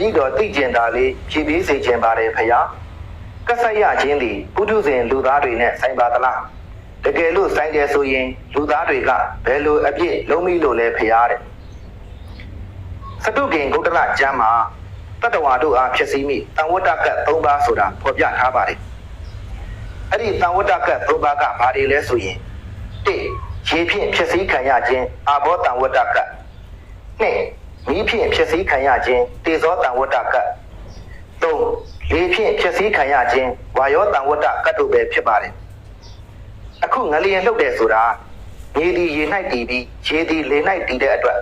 ဤတော်သိကျင်တာလေးဖြည့်ပြီးစေခြင်းပါတယ်ဖယားကက်ဆက်ရခြင်းသည်ပုထုဇဉ်လူသားတွေနဲ့ဆိုင်ပါသလားတကယ်လို့ဆိုင်တယ်ဆိုရင်လူသားတွေကဘယ်လိုအပြစ်လုံးမိလို့လဲဖယားတဲ့စတုကင်ဂုတ္တရကျမ်းမှာတတ္တဝါတို့အားဖြစ်စည်းမိတန်ဝတ္တကတ်၃ပါးဆိုတာဖော်ပြထားပါတယ်အဲ့ဒီတန်ဝတ္တကတ်၃ပါးကဘာတွေလဲဆိုရင်၁ရေဖြင့်ဖြစ်စည်းခံရခြင်းအာဘောတန်ဝတ္တကတ်၂မီးဖြင့်ဖြစ်စည်းခံရခြင်းတေဇောတန်ဝတ္တကတ်၃လေဖြင့်ဖြစ်စည်းခံရခြင်းဝါယောတန်ဝတ္တကတ်တို့ပဲဖြစ်ပါတယ်အခုငလျင်လှုပ်တယ်ဆိုတာမြေဒီရေ၌တည်ပြီးရေဒီလေ၌တည်တဲ့အတွက်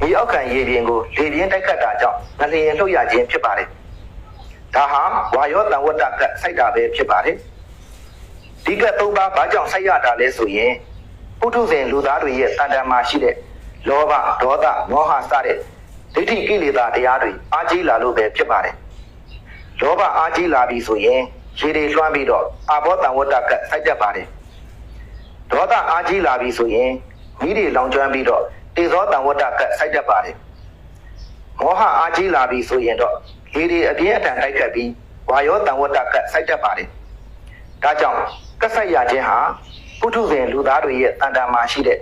မြေအောက်ခံရေပြင်ကိုလေပြင်းတိုက်ခတ်တာကြောင့်ငလျင်လှုပ်ရခြင်းဖြစ်ပါတယ်ဒါဟာဝါယောတန်ဝတ္တကတ်စိုက်တာပဲဖြစ်ပါတယ်ဒီကတ်၃ပါးဘာကြောင့်စိုက်ရတာလဲဆိုရင်ပုထုဇဉ်လူသားတွေရဲ့တန်တန်မှာရှိတဲ့လောဘဒေါသမောဟစတဲ့ဒိဋ္ဌိကိလေသာတရားတွေအားကြီးလာလို့ပဲဖြစ်ပါတယ်လောဘအားကြီးလာပြီဆိုရင်ရေတွေလွှမ်းပြီးတော့အာဘောတန်ဝတ္တကတ်စိုက်တတ်ပါတယ်ဒေါသအားကြီးလာပြီဆိုရင်မိတွေလောင်ကျွမ်းပြီးတော့တေဇောတန်ဝတ္တကတ်စိုက်တတ်ပါတယ်မောဟအားကြီးလာပြီဆိုရင်တော့လေတွေအပြင်းအထန်တိုက်ခတ်ပြီးဝါယောတန်ဝတ္တကတ်စိုက်တတ်ပါတယ်ဒါကြောင့်ကက်ဆက်ရခြင်းဟာပုထုဇဉ်လူသားတွေရဲ့တန်တန်မှာရှိတဲ့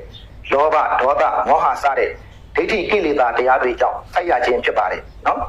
လောဘဒေါသမောဟစတဲ့ဒိဋ္ဌိကိလေသာတရားတွေကြောင့်စိုက်ရခြင်းဖြစ်ပါတယ်နော်